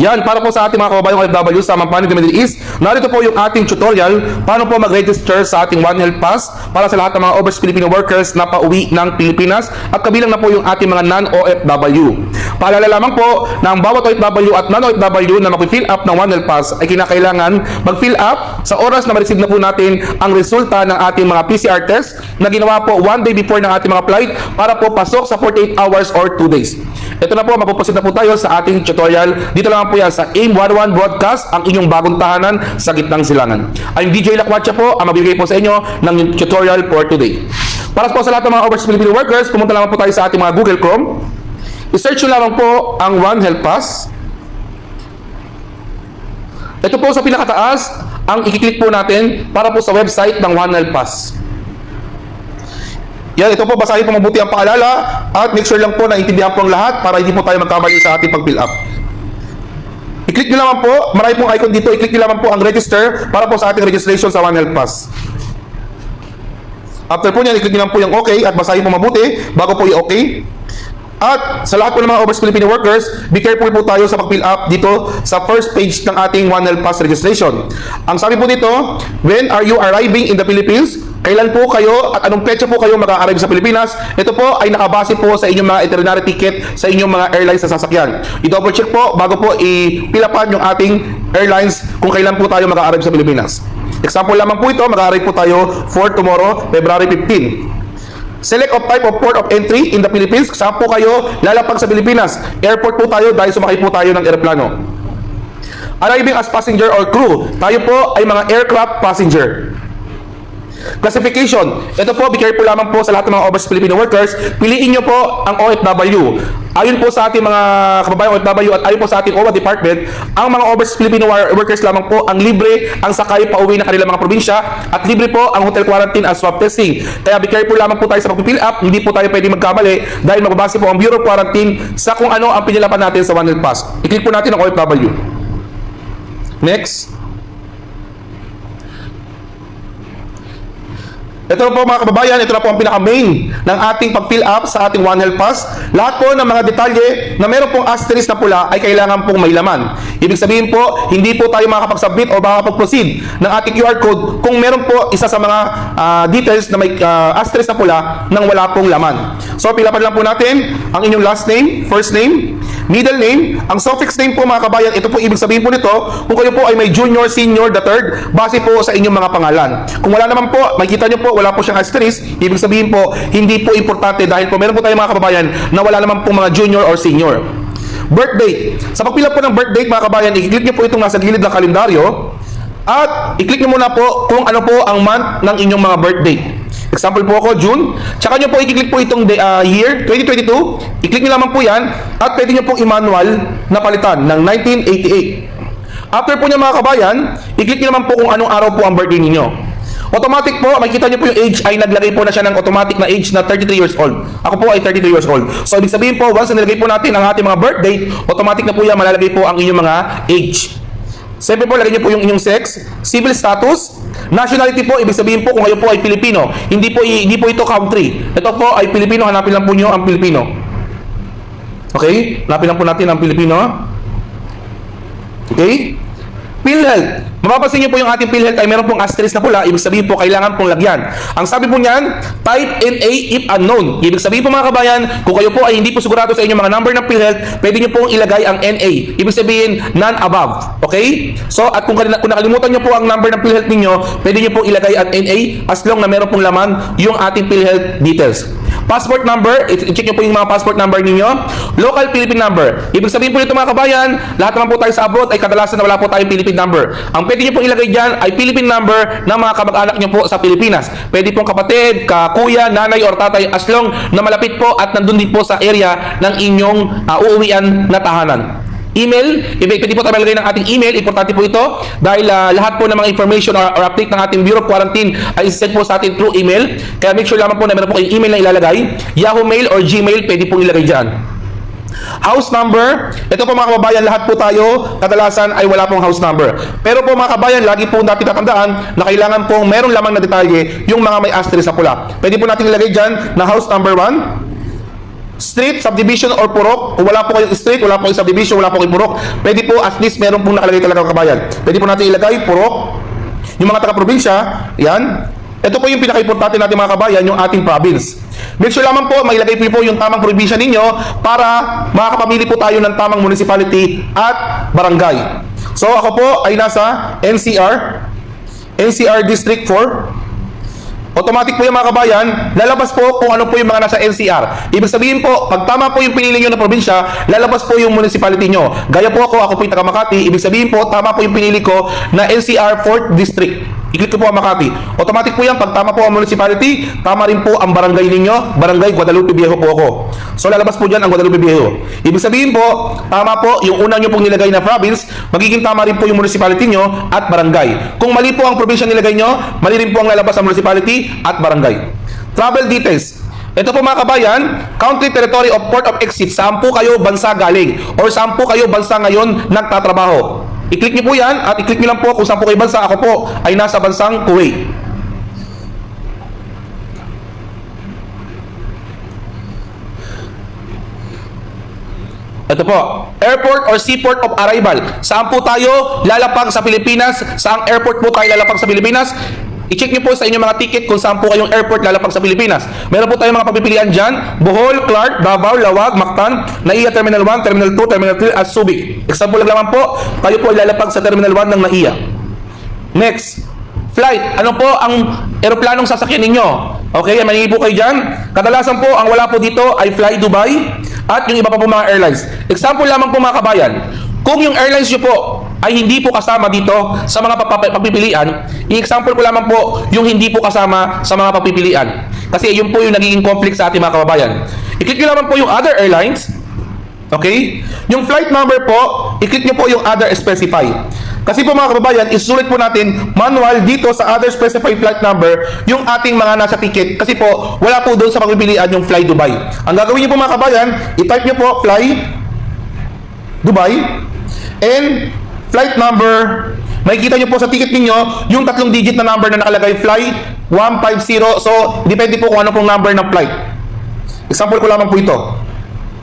Yan, para po sa ating mga kababayang OFW sa Mampani de Middle East, narito po yung ating tutorial paano po mag-register sa ating One Health Pass para sa lahat ng mga overseas Filipino workers na pauwi ng Pilipinas at kabilang na po yung ating mga non-OFW. Paalala lamang po na ang bawat OFW at non-OFW na mag-fill up ng One Health Pass ay kinakailangan mag-fill up sa oras na ma-receive na po natin ang resulta ng ating mga PCR test na ginawa po one day before ng ating mga flight para po pasok sa 48 hours or 2 days. Ito na po, mapuproceed na po tayo sa ating tutorial. Dito lang po yan sa AIM 101 Broadcast, ang inyong bagong tahanan sa gitnang silangan. I'm DJ Lakwacha po, ang mabibigay po sa inyo ng tutorial for today. Para po sa lahat ng mga overseas Filipino workers, pumunta lang po tayo sa ating mga Google Chrome. I-search nyo lamang po ang One Health Pass. Ito po sa pinakataas, ang i-click po natin para po sa website ng One Health Pass. Yan, ito po, basahin po mabuti ang paalala at make sure lang po na intindihan po ang lahat para hindi po tayo magkamali sa ating pag-fill up. I-click nyo naman po, marami pong icon dito, i-click nyo naman po ang register para po sa ating registration sa One Health Pass. After po nyan, i-click nyo lang po yung okay at basahin po mabuti bago po i-okay. At sa lahat po ng mga overseas Filipino workers, be careful po tayo sa pag-fill up dito sa first page ng ating One Health Pass registration. Ang sabi po dito, when are you arriving in the Philippines? Kailan po kayo at anong petsa po kayo mag-a-arrive sa Pilipinas? Ito po ay nakabase po sa inyong mga itinerary ticket sa inyong mga airlines na sasakyan. I-double check po bago po i-pilapan yung ating airlines kung kailan po tayo mag-a-arrive sa Pilipinas. Example lamang po ito, mag-a-arrive po tayo for tomorrow, February 15. Select of type of port of entry in the Philippines. Saan po kayo lalapag sa Pilipinas? Airport po tayo dahil sumakay po tayo ng eroplano. Arriving as passenger or crew. Tayo po ay mga aircraft passenger. Classification. Ito po, be careful lamang po sa lahat ng mga overseas Filipino workers. Piliin nyo po ang OFW. Ayon po sa ating mga kababayang OFW at ayon po sa ating OWA department, ang mga overseas Filipino workers lamang po ang libre ang sakay pa uwi ng kanilang mga probinsya at libre po ang hotel quarantine at swab testing. Kaya be careful lamang po tayo sa pag-fill up. Hindi po tayo pwede magkamali dahil magbabase po ang Bureau of Quarantine sa kung ano ang pinilapan natin sa One Health Pass. I-click po natin ang OFW. Next. Ito po mga kababayan, ito na po ang pinaka-main ng ating pag-fill up sa ating One Health Pass. Lahat po ng mga detalye na meron pong asterisk na pula ay kailangan pong may laman. Ibig sabihin po, hindi po tayo makakapag-submit o makakapag-proceed ng ating QR code kung meron po isa sa mga details na may asterisk na pula nang wala pong laman. So, pilapan lang po natin ang inyong last name, first name, middle name, ang suffix name po mga kabayan. Ito po ibig sabihin po nito, kung kayo po ay may junior, senior, the third, base po sa inyong mga pangalan. Kung wala naman po, makikita nyo po, wala po siyang asterisk, ibig sabihin po, hindi po importante dahil po meron po tayo mga kababayan na wala naman po mga junior or senior. Birth date. Sa pagpila po ng birth date mga kababayan, i-click nyo po itong nasa gilid ng kalendaryo at i-click nyo muna po kung ano po ang month ng inyong mga birth date. Example po ako, June. Tsaka nyo po i-click po itong year, 2022. I-click nyo naman po yan at pwede nyo pong i-manual na palitan ng 1988. After po nyo mga kabayan, i-click nyo naman po kung anong araw po ang birthday ninyo. Automatic po, makikita nyo po yung age ay naglagay po na siya ng automatic na age na 33 years old. Ako po ay 33 years old. So, ibig sabihin po, once na nilagay po natin ang ating mga birth date, automatic na po yan, malalagay po ang inyong mga age. Siyempre po, lagay nyo po yung inyong sex, civil status, nationality po, ibig sabihin po kung kayo po ay Pilipino. Hindi po ito country. Ito po ay Pilipino, hanapin lang po nyo ang Pilipino. Okay? Hanapin lang po natin ang Pilipino. Okay? PhilHealth. Mapapansin niyo po yung ating PhilHealth ay meron pong asterisk na pula, ibig sabihin po kailangan pong lagyan. Ang sabi po niyan, type NA if unknown. Ibig sabihin po mga kabayan, kung kayo po ay hindi po sigurado sa inyong mga number ng PhilHealth, pwede niyo pong ilagay ang NA. Ibig sabihin, none above. Okay? So, at kung nakalimutan niyo po ang number ng PhilHealth niyo, pwede niyo pong ilagay ang NA as long na meron pong laman yung ating PhilHealth details. Passport number, i-check nyo po yung mga passport number ninyo. Local Philippine number. Ibig sabihin po nito mga kabayan, lahat naman po tayo sa abroad ay kadalasan na wala po tayong Philippine number. Ang pwede nyo pong ilagay dyan ay Philippine number ng mga kamag-anak nyo po sa Pilipinas. Pwede pong kapatid, kuya, nanay, or tatay as long na malapit po at nandun din po sa area ng inyong uuwian na tahanan. Email, pwede po tayo malagay ng ating email. Importante po ito dahil lahat po ng mga information or update ng ating Bureau of Quarantine ay isend po sa atin through email. Kaya make sure lamang po na meron po kayong email na ilalagay. Yahoo Mail or Gmail, pwede po ilagay dyan. House number, ito po mga kababayan, lahat po tayo kadalasan ay wala pong house number. Pero po mga kababayan, lagi po natin tatandaan na kailangan pong merong lamang na detalye yung mga may asterisk na pula. Pwede po natin ilagay dyan na house number 1, street, subdivision, or purok. Kung wala po kayong street, wala po kayong subdivision, wala po kayong purok, pwede po at least meron pong nakalagay talaga kabayan. Pwede po natin ilagay purok. Yung mga taga-probinsya, yan. Ito po yung pinaka-importante natin mga kabayan, yung ating province. Make sure lamang po, mailagay po yung tamang probinsya ninyo para makakapamili po tayo ng tamang municipality at barangay. So ako po ay nasa NCR District 4. Automatic po yung mga kabayan, lalabas po kung ano po yung mga nasa NCR. Ibig sabihin po, pag tama po yung pinili nyo na probinsya, lalabas po yung municipality nyo. Gaya po ako po yung taga Makati, ibig sabihin po, tama po yung pinili ko na NCR 4th District. I-click ko po ang Makati. Automatic po yan, pag tama po ang municipality, tama rin po ang barangay ninyo, Barangay Guadalupe Viejo po ako. So lalabas po dyan ang Guadalupe Viejo. Ibig sabihin po, tama po yung unang nyo pong nilagay na province, magiging tama rin po yung municipality nyo at barangay. Kung mali po ang probinsya nilagay nyo, mali rin po ang lalabas sa municipality at barangay. Travel details. Ito po mga kabayan, country, territory of port of exit. Saan po kayo bansa galing? Or saan po kayo bansa ngayon nagtatrabaho? I-click niyo po yan at i-click niyo lang po kung saan po kayo bansa. Ako po ay nasa bansang Kuwait. Ito po, airport or seaport of arrival. Saan po tayo lalapag sa Pilipinas? Saang airport po tayo lalapag sa Pilipinas? I-check niyo po sa inyong mga ticket kung saan po kayong airport lalapag sa Pilipinas. Meron po tayong mga pagpipilian dyan. Bohol, Clark, Davao, Lawag, Mactan, NAIA Terminal 1, Terminal 2, Terminal 3, at Subic. Example lang naman po, tayo po ay lalapag sa Terminal 1 ng NAIA. Next, flight. Ano po ang eroplanong sasakyan ninyo? Okay, maningin po kayo dyan. Kadalasan po, ang wala po dito ay Fly Dubai at yung iba pa po mga airlines. Example lamang po mga kabayan. Kung yung airlines nyo po ay hindi po kasama dito sa mga pagpipilian, i-example ko lamang po yung hindi po kasama sa mga pagpipilian. Kasi yun po yung nagiging conflict sa ating mga kababayan. I-click nyo lamang po yung other airlines. Okay? Yung flight number po, i-click nyo po yung other specify. Kasi po mga kababayan, isusulit po natin manual dito sa other specified flight number yung ating mga nasa ticket. Kasi po, wala po doon sa pagpipilian yung Fly Dubai. Ang gagawin nyo po mga kababayan, i-type nyo po Fly Dubai and flight number. Makikita nyo po sa ticket ninyo yung 3 digit na number na nakalagay Fly 150. So, depende po kung ano pong number ng flight. Example ko lamang po ito.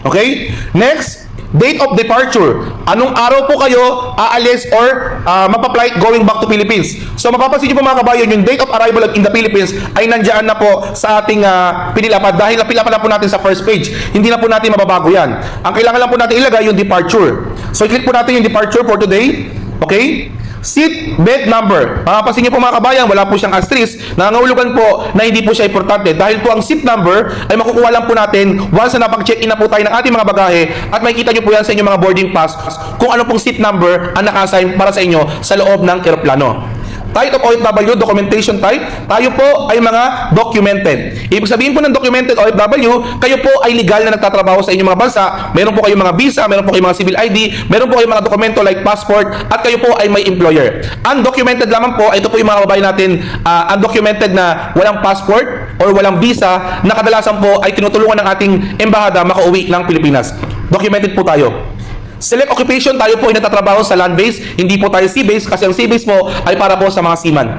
Okay? Next, date of departure. Anong araw po kayo aalis or mapa-flight going back to Philippines? So mapapansin niyo po mga kabayan, yung date of arrival in the Philippines ay nandiyan na po sa ating pinilapad dahil napilapad na po natin sa first page. Hindi na po natin mababago yan. Ang kailangan lang po natin ilagay yung departure. So i-click po natin yung departure for today. Okay? Seat bed number. Mapapansin niyo po mga kabayan, wala po siyang asterisk. Nangangahulugan po na hindi po siya importante dahil po ang seat number ay makukuha lang po natin once na napag-check-in na po tayo ng ating mga bagahe at makikita niyo po yan sa inyong mga boarding pass kung ano pong seat number ang naka-assign para sa inyo sa loob ng eroplano. Type of OFW, documentation type, tayo po ay mga documented. Ibig sabihin po ng documented OFW, kayo po ay legal na nagtatrabaho sa inyong mga bansa, meron po kayong mga visa, meron po kayong mga civil ID, meron po kayong mga dokumento like passport, at kayo po ay may employer. Undocumented lamang po, ito po yung mga kababayan natin, undocumented na walang passport or walang visa, na kadalasan po ay tinutulungan ng ating embahada makauwi ng Pilipinas. Documented po tayo. Select occupation, tayo po ay natatrabaho sa land base, hindi po tayo sea base kasi ang sea base po ay para po sa mga seaman.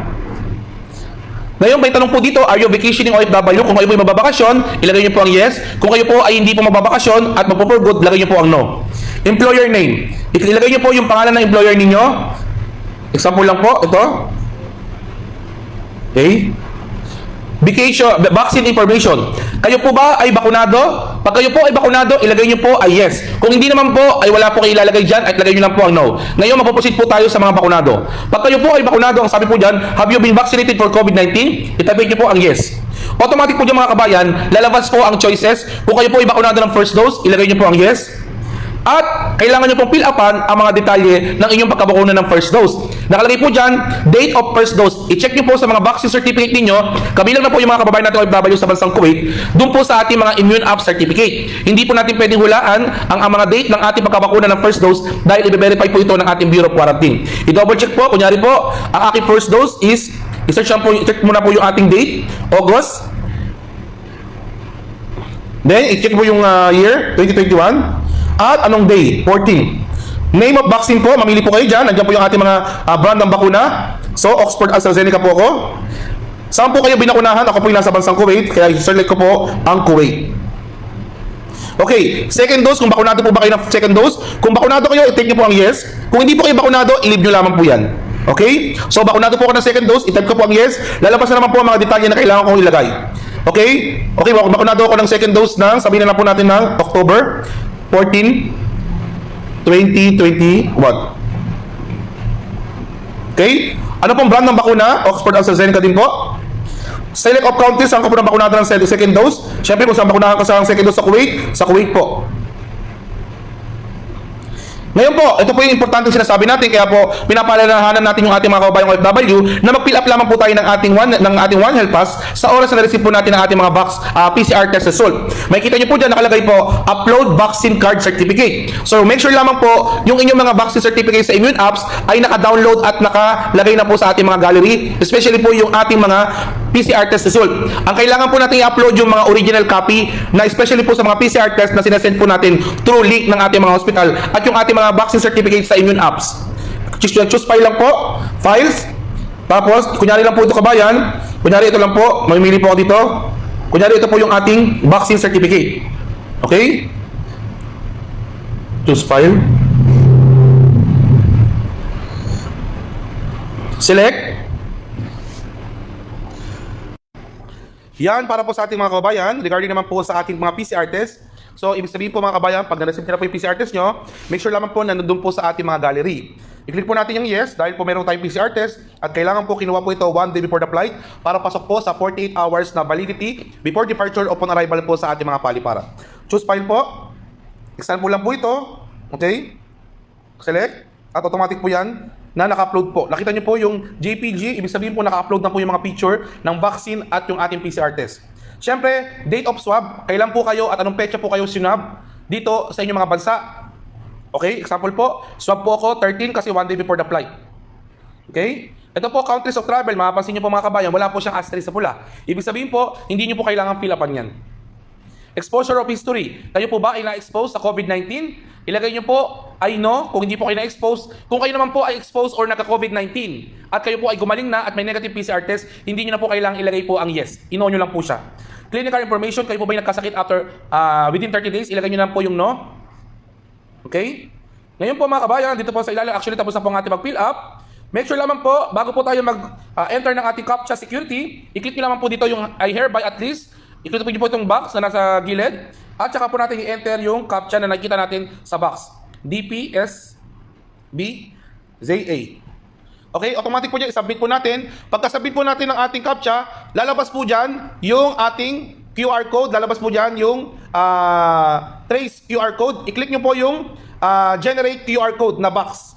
Ngayon, may tanong po dito, are you vacationing OFW? Kung kayo po ay mababakasyon, ilagay niyo po ang yes. Kung kayo po ay hindi po mababakasyon at magpo-for good, ilagay niyo po ang no. Employer name. Ilagay niyo po yung pangalan ng employer ninyo. Example lang po, ito. Okay. Vaccine information. Kayo po ba ay bakunado? Pag kayo po ay bakunado, ilagay nyo po ay yes. Kung hindi naman po, ay wala po kayo ilalagay dyan at ilagay nyo lang po ang no. Ngayon, mapuproceed po tayo sa mga bakunado. Pag kayo po ay bakunado, ang sabi po dyan, have you been vaccinated for COVID-19? Itabig nyo po ang yes. Automatic po dyan mga kabayan, lalabas po ang choices. Kung kayo po ay bakunado ng first dose, ilagay nyo po ang yes. At kailangan nyo pong fill upan ang mga detalye ng inyong pagkabakuna ng first dose. Nakalagay po dyan, date of first dose. I-check nyo po sa mga vaccine certificate ninyo. Kabilang na po yung mga kababayan natin OFW sa bansang Kuwait, doon po sa ating mga immune app certificate. Hindi po natin pwedeng hulaan ang mga date ng ating pagkabakuna ng first dose dahil i-verify po ito ng ating Bureau of Quarantine. I-double check po, kunyari po, ang aking first dose is, i-search muna po yung ating date, August. Then, i-check po yung year, 2021. At anong day? 14. Name of vaccine po, mamili po kayo dyan. Nandiyan po yung ating mga brand ng bakuna. So, Oxford AstraZeneca po ako. Saan po kayo binakunahan? Ako po yung nasa bansang Kuwait, kaya select ko po ang Kuwait. Okay, second dose, kung bakunado po ba kayo ng second dose? Kung bakunado kayo, i-take nyo po ang yes. Kung hindi po kayo bakunado, i-leave nyo lamang po yan. Okay? So, bakunado po ako ng second dose, i-type ko po ang yes. Lalabas na naman po ang mga detalye na kailangan kong ilagay. Okay? Okay, bakunado ako ng second dose ng, sabihin na lang po natin ng October 14, 2021. Okay? Ano pong brand ng bakuna? Oxford AstraZeneca din po. Select of countries, saan ko po na bakunado ng second dose? Siyempre, kung saan bakunahan ko sa second dose sa Kuwait po. Ngayon po, ito po yung importante sinasabi natin, kaya po pinapaalalahanan natin yung ating mga kababayang OFW na mag-fill up lamang po tayo ng ating One Health Pass sa oras na na-receive po natin ang ating mga PCR test result. Makikita nyo po dyan, nakalagay po, upload vaccine card certificate. So make sure lamang po, yung inyong mga vaccine certificate sa immune apps ay naka-download at nakalagay na po sa ating mga gallery, especially po yung ating mga PCR test result. Ang kailangan po natin i-upload yung mga original copy na especially po sa mga PCR test na sinasend po natin through link ng ating mga hospital at yung ating mga vaccine certificates sa immune apps. Choose file lang po, files, tapos kunyari lang po ito kabayan, kunyari ito lang po, mamimili po ako dito, kunyari ito po yung ating vaccine certificate. Okay? Choose file. Select. Yan para po sa ating mga kabayan, regarding naman po sa ating mga PCR test. So, ibig sabihin po mga kabayan, pag na-receive na po yung PCR test nyo, make sure lamang po na nandun po sa ating mga gallery. I-click po natin yung yes, dahil po meron tayong PCR test, at kailangan po kinuha po ito 1 day before the flight para pasok po sa 48 hours na validity before departure upon arrival po sa ating mga paliparan. Choose file po. Example lang po ito. Okay? Select. At automatic po yan na naka-upload po. Nakita nyo po yung JPG, ibig sabihin po naka-upload na po yung mga picture ng vaccine at yung ating PCR test. Siyempre, date of swab, kailan po kayo at anong petsa po kayo sinab dito sa inyong mga bansa. Okay, example po, swab po ako 13 kasi 1 day before the flight. Okay? Ito po, countries of travel, mapapansin nyo po mga kabayan, wala po siyang asterisk sa pula. Ibig sabihin po, hindi nyo po kailangan fill-upan yan. Exposure of history, kayo po ba ay na-expose sa COVID-19? Ilagay nyo po ay no, kung hindi po kayo na-expose. Kung kayo naman po ay exposed or nagka-COVID-19 at kayo po ay gumaling na at may negative PCR test, hindi nyo na po kailangang ilagay po ang yes. Ino nyo lang po siya. Clinical information, kayo po ba ay nagkasakit after within 30 days, ilagay nyo lang po yung no. Okay? Ngayon po mga kabayan, dito po sa ilalim, actually tapos na po ang ating mag-fill up. Make sure lamang po, bago po tayo mag-enter ng ating CAPTCHA security, i-click nyo lamang po dito yung I hereby at least. I-click po itong box na nasa gilid. At saka po natin i-enter yung CAPTCHA na nakikita natin sa box. DPSBZA. Okay, automatic po dyan, i-submit po natin. Pagka-submit po natin ng ating CAPTCHA, lalabas po dyan yung ating QR code. Lalabas po dyan yung trace QR code. I-click nyo po yung generate QR code na box.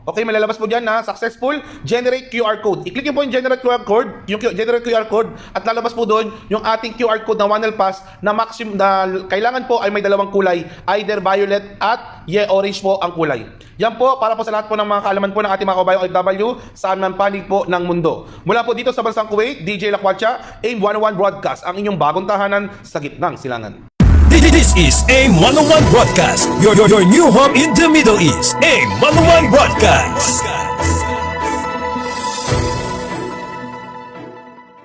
Okay, malalabas po dyan na successful generate QR code. I-click nyo po yung generate QR code, at lalabas po doon yung ating QR code na One Health Pass na maximum na kailangan po ay may dalawang kulay, either violet at orange po ang kulay. Yan po para po sa lahat po ng mga kaalaman po ng ating mga kabayang OFW saan man panig po ng mundo. Mula po dito sa bansang Kuwait, DJ Lakwatsa, AIM 101 Broadcast, ang inyong bagong tahanan sa gitnang silangan. This is AIM 101 Broadcast, your new home in the Middle East. AIM 101 Broadcast.